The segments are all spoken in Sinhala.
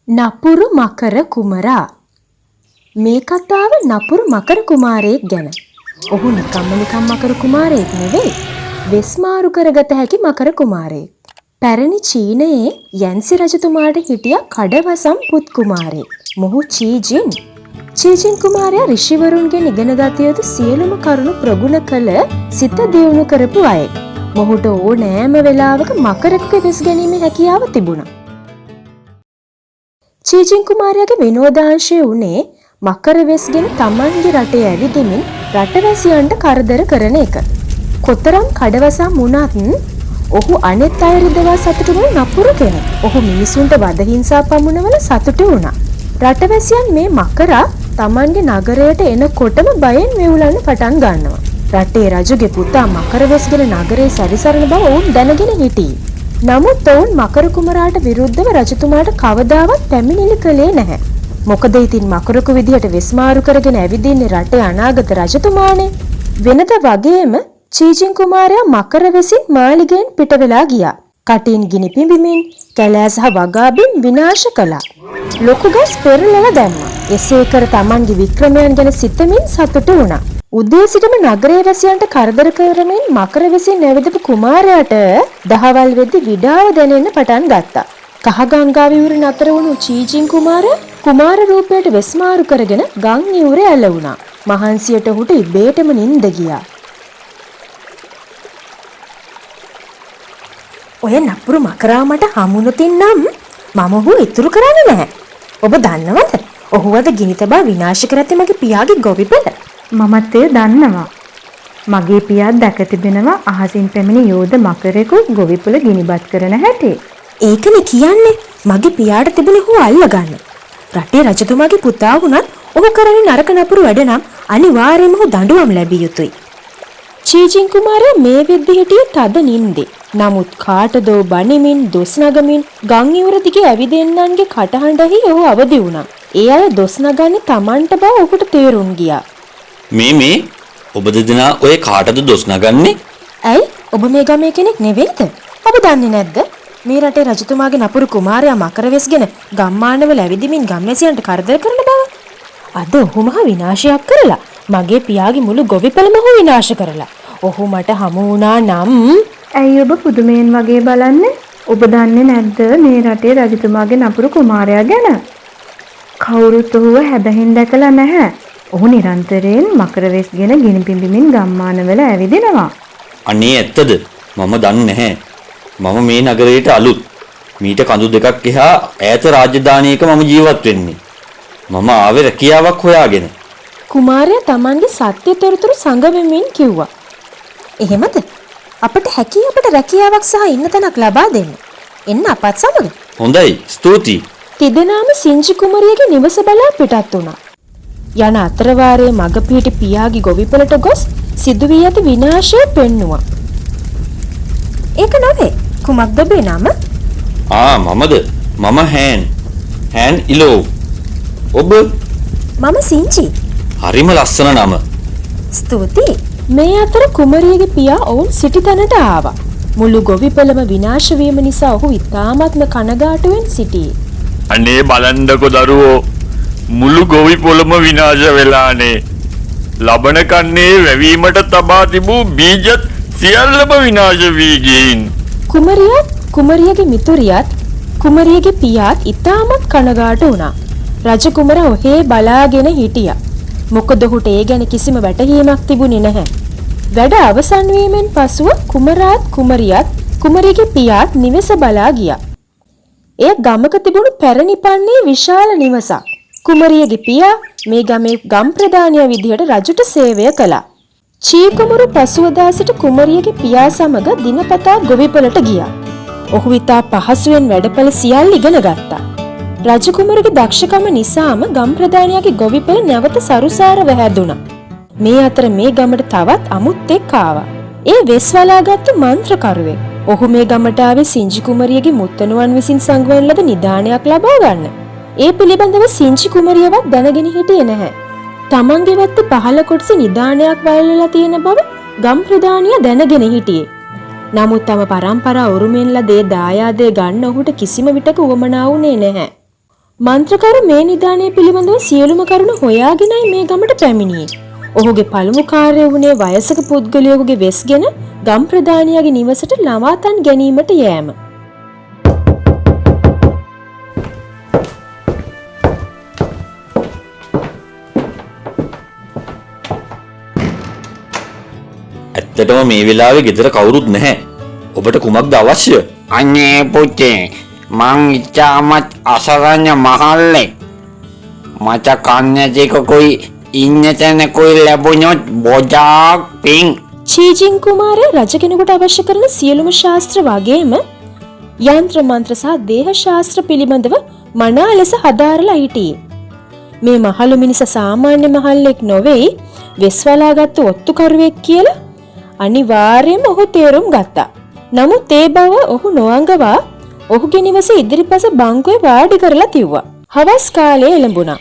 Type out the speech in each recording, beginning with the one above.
නපුරු මකර කුමරා. මේ කතාව නපුරු මකර කුමාරයෙක් ගැන. ඔහු නිකම්ම මකර කුමාරයෙක් නෙවෙයි. වෙස්මාරු කරගත හැකි මකර කුමාරයෙක්. පැරණි චීනයේ යැන්සි රජතුමාට හිටිය කඩවසම් පුත් කුමාරයෙක්. මොහු චීජින්. චීජින් කුමාරයා ඍෂිවරුන්ගෙන් ඉගෙන ගත යුතු සියලුම කරුණු ප්‍රගුණ කළ සිත දියුණු කරපු අයෙක්. මොහුට ඕනෑම වෙලාවක මකරෙකුගේ වෙස් ගැනීමේ හැකියාව තිබුණා. චීජින් කුමාරයාගේ විනෝදාංශය වුණේ මකර වෙස්ගෙන තමන්ගේ රටේ ඇවිදිමින් රටවැසියන්ට කරදර කරන එක. කොතරම් කඩවසම් වුණත් ඔහු අනෙත් අය රිදවා සතුටු වන නපුරු කෙනෙක්. ඔහු මිනිසුන්ට වද හිංසා පමුණවල සතුටු වුණා. රටවැසියන් මේ මකරා තමන්ගේ නගරයට එනකොටම බයෙන් වෙවුලන්න පටන් ගන්නවා. රටේ රජුගේ පුතා මකර වෙස්ගෙන නගරේ සැරිසරන බව ඔවුන් දැනගෙන හිටියේ. නමුත් ඔවුන් මකර කුමරාට විරුද්ධව රජතුමාට කවදාවත් පැමිණිලි කළේ නැහැ. මොකද ඉතින් මකරකු විදිහට වෙස්මාරු කරගෙන ඇවිදින්නේ රටේ අනාගත රජතුමානේ. වෙනද වගේම චීජින් කුමාරයා මකර වෙසින් මාලිගයෙන් පිට වෙලා ගියා. කටින් ගිනි පිඹිමින් කැලෑ සහ වගාබිම් විනාශ කළා. ලොකු ගස් පෙරලලා දැම්මා. එසේ කර තමන්ගේ වික්‍රමයන් ගැන සිතමින් සතුටු වුණා. උදේ සිටම නගරයේ වැසියන්ට කරදර කරමින් මකර වෙසින් නැවිදපු කුමාරයාට දහවල් වෙද්දි විඩාව දැනෙන්න පටන් ගත්තා. කහ ගංගා විවුරේ නතර වුණු චීජින් කුමාරයා කුමාර රූපයට වෙස්මාරු කරගෙන ගම් නිවුරේ ඇල වුණා. මහන්සියට ඔහුට ඉබේටම නිින්ද ගියා. ඔය නපුරු මකරා මට හමුනොතින් නම් මම ඔහු ඉතුරු කරන්නේ නැහැ. ඔබ දන්නවද? ඔහු අද ගිනි තබා විනාශ කර ඇති මගේ පියාගේ ගොවිපළ. මමත් එය දන්නවා. මගේ පියා දැක තිබෙනවා අහසින් පැමිණි යෝධ මකරෙකු ගොවිපළ ගිනිබත් කරන හැටි. ඒකනේ කියන්නේ මගේ පියාට තිබුණේ ඔහු අල්ලගන්න. රටේ රජතුමාගේ පුතා වුණත් ඔහු කරන්නේ නරක නපුරු වැඩ නම් අනිවාර්යයෙන්ම ඔහු දඬුවම් ලැබිය යුතුයි. චීජින් කුමාරයා මේ වෙද්දි හිටියේ තද නින්දේ. නමුත් කාටදෝ බණිමින් දොස් නගමින් ගම් ඉවුර දිගේ ඇවිදෙන්නන්ගේ කටහඬෙහි ඔහු අවදි වුණා. ඒ අය දොස් නගන්නේ Tamanට බව ඔහුට තේරුම් ගියා. මේ ඔබ දෙදෙනා ඔය කාටද දොස් නගන්නේ? ඇයි ඔබ මේ ගමේ කෙනෙක් නෙවෙයිද? ඔබ දන්නේ නැද්ද? මේ රටේ රජතුමාගේ නපුරු කුමාරයා මකර වෙස්ගෙන ගම්මානවල ඇවිදිමින් ගම්වැසියන්ට කරදර කරන බව. අද ඔහු මහ විනාශයක් කරලා මගේ පියාගේ මුළු ගොවිපළම ඔහු විනාශ කරලා. ඔහු මට හමු වුණා නම් ඇයි ඔබ පුදුමයෙන් වගේ බලන්නේ? ඔබ දන්නේ නැද්ද මේ රටේ රජතුමාගේ නපුරු කුමාරයා ගැන? කවුරුත් ඔහුව හැබැහින් දැකලා නැහැ. ඔහු නිරන්තරයෙන් මකර වෙස්ගෙන ගිනි පිඹිමින් ගම්මානවල ඇවිදිනවා. අනේ ඇත්තද? මම දන්නේ නැහැ. මම මේ නගරයට අලුත්. මීට කඳු දෙකක් එහා ඈත රාජධානියක මම ජීවත් වෙන්නේ. මම ආවේ රැකියාවක් හොයාගෙන. කුමාරයා Tamanගේ සත්‍ය තොරතුරු සංගමෙමින් කිව්වා. එහෙමද? අපට අපට රැකියාවක් සහ ඉන්න තැනක් ලබා දෙන්න. එන්න අපත් සමග. හොඳයි. ස්තුතියි. තිදෙනාම සිංචි කුමරියගේ නිවස බලා පිටත් වුණා. යන අතරවාරයේ මග පිහිටි පියාගේ ගොවිපළට ගොස් සිදු වී ඇති විනාශය පෙන්නුවා. ඒක නොවේ. කුමක්ද ඔබේ නම? මමද? මම හෑන් ඉලෝ. ඔබ? මම සිංචි. හරිම ලස්සන නම. ස්තුතියි. මේ අතර කුමරියගේ පියා ඔවුන් සිටි තැනට ආවා. මුළු ගොවිපළම විනාශ වීම නිසා ඔහු ඉතාමත්ම කනගාටුවෙන් සිටියේ. අනේ බලන්නකො දරුවෝ, මුළු ගොවිපොළම විනාශ වෙලානේ. ලබන කන්නේ වැවීමට තබා තිබූ බීජත් සියල්ලම විනාශ වී ගින්. කුමරියත්, කුමරියගේ මිතුරියත්, කුමරියගේ පියාත් ඉතාමත් කනගාටු වුණා. රජකුමර ඔහේ බලාගෙන හිටියා. මොකද ඔහුට ඒ ගැන කිසිම වැටහීමක් තිබුණේ නැහැ. වැඩ අවසන් වීමෙන් පසුව කුමරාත්, කුමරියත්, කුමරියගේ පියාත් නිවස බලා ගියා. එය ගමක තිබුණු පැරණි පන්නේ විශාල නිවසක්. කුමරියගේ පියා මේ ගමේ ගම් ප්‍රධානියා විදිහට රජුට සේවය කළා. චීකුමරු පසුවදා සිට කුමරියගේ පියා සමග දිනපතා ගොවිපළට ගියා. ඔහු ඉතා පහසුවෙන් වැඩපළ සියල්ල ඉගෙන ගත්තා. රජකුමරුගේ දක්ෂකම නිසාම ගම් ප්‍රධානියාගේ ගොවිපළ නැවත සරුසාරව හැදුණා. මේ අතර මේ ගමට තවත් අමුත්තෙක් ආවා. ඒ වෙස්වලාගත්තු මන්ත්‍රකරුවෙක්. ඔහු මේ ගමට ආවේ සිංචි කුමරියගේ මුත්තණුවන් විසින් සංග්‍රහන ලද නිදානයක් ලබා ගන්න. ඒ පිළිබඳව සිංචි කුමරියවත් දැනගෙන හිටියේ නැහැ. තමන්ගේ වැත්තේ පහළ කොටස නිදානයක් වලලා තියෙන බව ගම් ප්‍රධානියා දැනගෙන හිටියේ. නමුත් තම පරම්පරා උරුමෙන් ලද ඒ දායාදේ ගන්න ඔහුට කිසිම විටක උවමනා වුණේ නැහැ. මන්ත්‍රකරු මේ නිධානය පිළිබඳව සියලුම කරුණු හොයාගෙනයි මේ ගමට පැමිණියේ. ඔහුගේ පළමු කාර්යය වුණේ වයසක පුද්ගලයෙකුගේ වෙස්ගෙන ගම් ප්‍රධානියාගේ නිවසට ලවාතන් ගැනීමට යෑම. ඇත්තටම මේ වෙලාවේ ගෙදර කවුරුත් නැහැ. ඔබට කුමක්ද අවශ්‍ය? අනේ පුතේ මං ඉතාමත් අසරණ මහල්ලෙක්. මට කන්නතිකුයි ඉන්න තැනකුයි ලැබුණොත් බොජාක් පිං. චීජින් කුමාරයා රජ කෙනෙකුට අවශ්‍ය කරන සියලුම ශාස්ත්‍ර වගේම යන්ත්‍ර මන්ත්‍ර සහ දේහ ශාස්ත්‍ර පිළිබඳව මනා ලෙස හදාරලා හිටියේ. මේ මහලු මිනිස සාමාන්‍ය මහල්ලෙක් නොවේයි වෙස්වලාගත්තු ඔත්තුකරුවෙක් කියලා අනිවාර්යයෙන්ම ඔහු තේරුම් ගත්තා. නමුත් ඒ බව ඔහු නොඅඟවා ඔහුගේ නිවස ඉදිරිපස බංකුවේ වාඩි කරලා තිව්වා. හවස් කාලයේ එළඹුණා.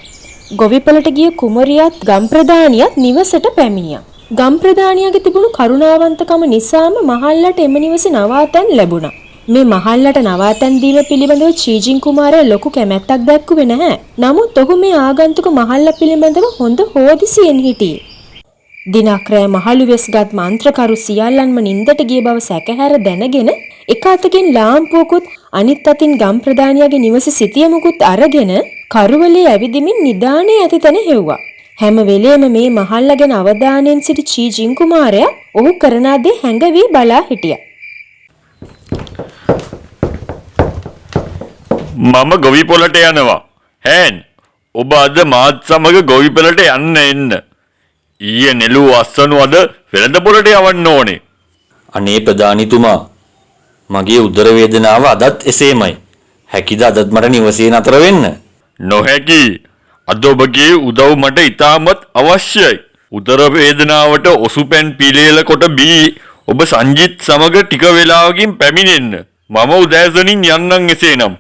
ගොවිපලට ගිය කුමරියත් ගම් ප්‍රධානියත් නිවසට පැමිණියා. ගම් ප්‍රධානියාගේ තිබුණු කරුණාවන්තකම නිසාම මහල්ලට එම නිවසේ නවාතැන් ලැබුණා. මේ මහල්ලට නවාතැන් දීම පිළිබඳව චීජින් කුමාරයා ලොකු කැමැත්තක් දැක්ුවේ නැහැ. නමුත් ඔහු මේ ආගන්තුක මහල්ල පිළිබඳව හොඳ හොදිසියෙන් හිටියේ. දිනක් රැ මහලු වෙස්ගත් මන්ත්‍රකරු සියල්ලන්ම නින්දට ගිය බව සැකහැර දැනගෙන එක අතකින් ලාම්පුවකුත් අනිත් අතින් ගම් ප්‍රධානියාගේ නිවසේ සිටියමුකුත් අරගෙන කරුවලේ ඇවිදිමින් නිදානේ ඇති තැන හෙව්වා. හැම වෙලේම මේ මහල්ල ගැන අවධානයෙන් සිටි චීජින් කුමාරයා ඔහු කරන දේ හැඟවි බලා හිටියා. මම ගොවිපොලට යනවා. හෑන් ඔබ අද මාත් සමග ගොවිපොලට යන්න එන්න. ඊයේ නෙළුව අස්සනු අද වෙළඳ පොලට යවන්න ඕනේ. අනේ ප්‍රධානිතුමා මගේ උදර වේදනාව අදත් එසේමයි. හැකිද අදත් මට නිවසේ නතර වෙන්න? නොහැකි. අද ඔබගේ උදව් මට ඉතාමත් අවශ්‍යයි. උදර වේදනාවට ඔසුපැන් පිළියෙල කොට බී ඔබ සංජිත් සමග ටික වෙලාවකින් පැමිණෙන්න. මම උදෑසනින් යන්නම් එසේනම්.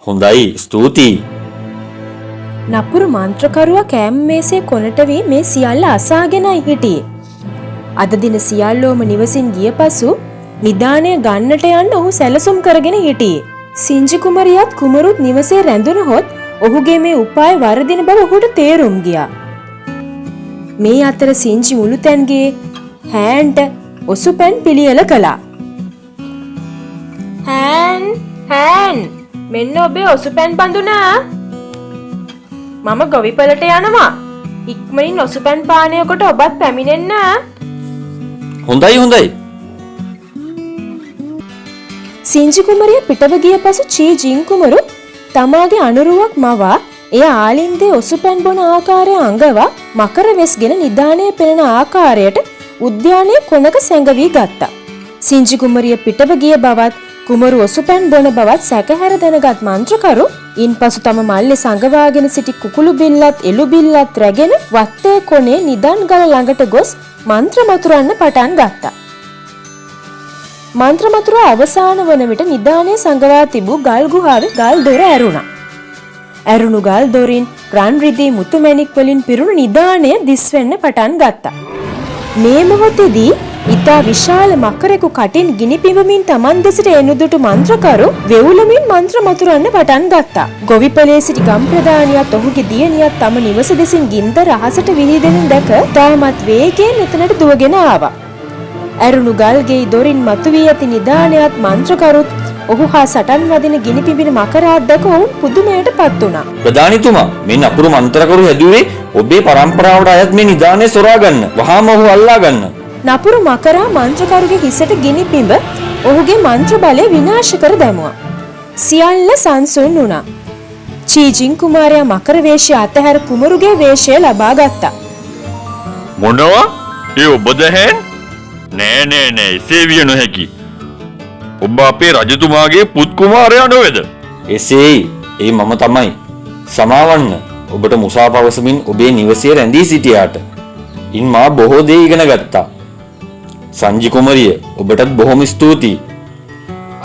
හොඳයි ස්තුතියි. නපුරු මන්ත්‍රකරුවා කෑම මේසේ කොනට වී මේ සියල්ල අසාගෙනයි හිටියේ. අද දින සියල්ලෝම නිවසින් ගිය පසු නිදාණය ගන්නට යන්න ඔහු සැලසුම් කරගෙන හිටියේ. සිංජි කුමරියත් කුමරුත් නිවසේ රැඳුණහොත් ඔහුගේ මේ උපාය වරදින බව ඔහුට තේරුම් ගියා. මේ අතර සිංජි මුළුතැන්ගේ හෑන්ට ඔසුපැන් පිළියෙල කළා. හෑන් මෙන්න ඔබේ ඔසුපැන් බඳුනා. මම ගොවිපලට යනවා. ඉක්මනින් ඔසුපැන් පානය කොට ඔබත් පැමිණෙන්න. හොඳයි. සිංජි කුමරිය පිටව ගිය පසු චීජින් කුමරු තමාගේ අනුරුවක් මවා එය ආලින්දේ ඔසුපැන් බොන ආකාරය අඟවා මකර වෙස්ගෙන නිදාණය පෙනෙන ආකාරයට උද්‍යානයේ කොනක සැඟවී ගත්තා. සිංජි කුමරිය පිටව ගිය බවත් කුමරු ඔසුපැන් බොන බවත් සැකහැර දැනගත් මන්ත්‍රකරු ඉන්පසු තම මල්ලේ සංගවාගෙන සිටි කුකුළු බිල්ලත් එළු බිල්ලත් රැගෙන වත්තේ කොනේ නිදන් ගල ළඟට ගොස් මන්ත්‍ර මතුරන්න පටන් ගත්තා. මන්ත්‍ර මතුර අවසාන වන විට නිදානේ සංගවා තිබූ ගල් ගුහාවේ ගල් දොර ඇරුණා. ඇරුණු ගල් දොරින් රන් රිදී මුතු මැණික් වලින් පිරුණු නිදානය දිස්වෙන්න පටන් ගත්තා. මේ මොහොතේදී ඉතා විශාල මකරෙකු කටින් ගිනි පිඹමින් Taman දෙසට එනුදුටු මන්ත්‍රකරු වෙවුලමින් මන්ත්‍ර මතුරන්න පටන් ගත්තා. ගොවිපලේ සිටි ගම් ප්‍රධානියත් ඔහුගේ දියණියත් තම නිවස දෙසින් ගින්දර අහසට විහිදෙන දැක තාමත් වේගයෙන් එතනට දුවගෙන ආවා. ඇරුණු ගල්ගේ දොරින් මතුවී ඇති නිදානයත් මන්ත්‍රකරුත් ඔහු හා සටන් වදින ගිනි පිඹින මකරාත් දැක ඔවුන් පුදුමයටපත් වුණා. ප්‍රධානිතුමා මේ නපුරු මන්ත්‍රකරු හැදුවේ ඔබේ පරම්පරාවට අයත් මේ නිදානේ සොරා ගන්න. වහාම ඔහු අල්ලා ගන්න. නපුරු මකරා මන්ත්‍රකරුගේ හිසට ගිනි පිඹ ඔහුගේ මන්ත්‍ර බලය විනාශ කර දැමුවා. සියල්ල සංසුන් වුණා. චීජින් කුමාරයා මකර වේශය අතහැර කුමරුගේ වේශය ලබා ගත්තා. මොනවා? ඒ ඔබද හෑන්? නෑ එසේ විය නොහැකි. ඔබ අපේ රජතුමාගේ පුත් කුමාරයා නොවේද? එසේයි. ඒ මම තමයි. සමාවන්න. ඔබට මුසා පවසමින් ඔබේ නිවසේ රැඳී සිටියාට. ඉන් මා බොහෝ දේ ඉගෙන ගත්තා. සංජි කුමරිය ඔබටත් බොහොම ස්තුතියි.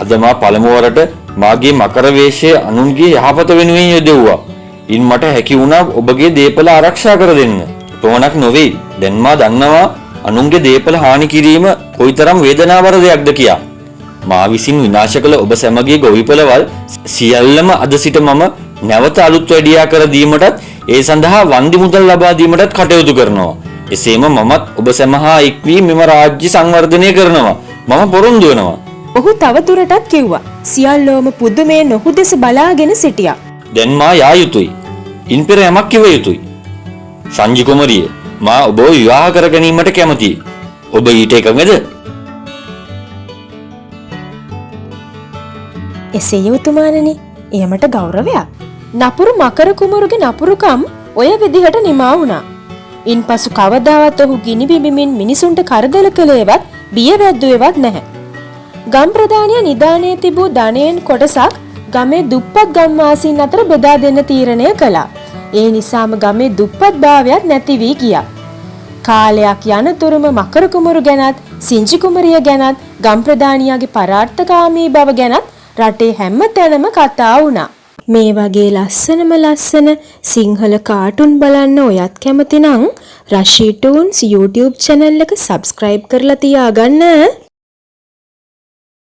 අද මා පළමු වරට මාගේ මකර වේශය අනුන්ගේ යහපත වෙනුවෙන් යොදවුවා. ඉන් මට හැකි වුණා ඔබගේ දේපල ආරක්ෂා කර දෙන්න. පොණක් නොවේ. දැන් මා දන්නවා අනුන්ගේ දේපල හානි කිරීම කොයිතරම් වේදනාවර දෙයක්ද කියා. මා විසින් විනාශ කළ ඔබ සැමගේ ගොවිපළවල් සියල්ලම අද සිට මම නැවත අලුත් වැඩියා කර දීමටත් ඒ සඳහා වන්දි මුදල් ලබා දීමටත් කටයුතු කරනවා. එසේම මමත් ඔබ සැමහා එක් වී මෙම රාජ්‍ය සංවර්ධනය කරනවා. මම පොරොන්දු වෙනවා. ඔහු තවදුරටත් කිව්වා. සියල්ලෝම පුදුමයෙන් ඔහු දෙස බලාගෙන සිටියා. දැන් මා යා යුතුයි. ඉන් පෙර යමක් කිව යුතුයි. සංජි කුමරිය, මා ඔබව විවාහ කර ගැනීමට කැමතියි. ඔබ ඊට එකඟද? එසේ උතුමාණනි, එයමට ගෞරවයක්. නපුරු මකර කුමරුගේ නපුරුකම් ඔය විදිහට නිමා වුණා. ඉන්පසු කවදාවත් ඔහු ගිනි බිඹිමින් මිනිසුන්ට කරදර කළේවත් බිය වැද්දුවේවත් නැහැ. ගම් ප්‍රධානියා නිදානේ තිබූ ධනයෙන් කොටසක් ගමේ දුප්පත් ගම්වාසීන් අතර බෙදා දෙන්න තීරණය කළා. ඒ නිසාම ගමේ දුප්පත් භාවයත් නැති වී ගියා. කාලයක් යනතුරුම මකර කුමරු ගැනත් සිංචි කුමරිය ගැනත් ගම් ප්‍රධානියාගේ පරාර්ථකාමී බව ගැනත් රටේ හැම තැනම කතා වුණා. මේ වගේ ලස්සන සිංහල කාටුන් බලන්න ඔයත් කැමති නම් රෂී ටූන්ස් YouTube channel එක subscribe කරලා තියාගන්න.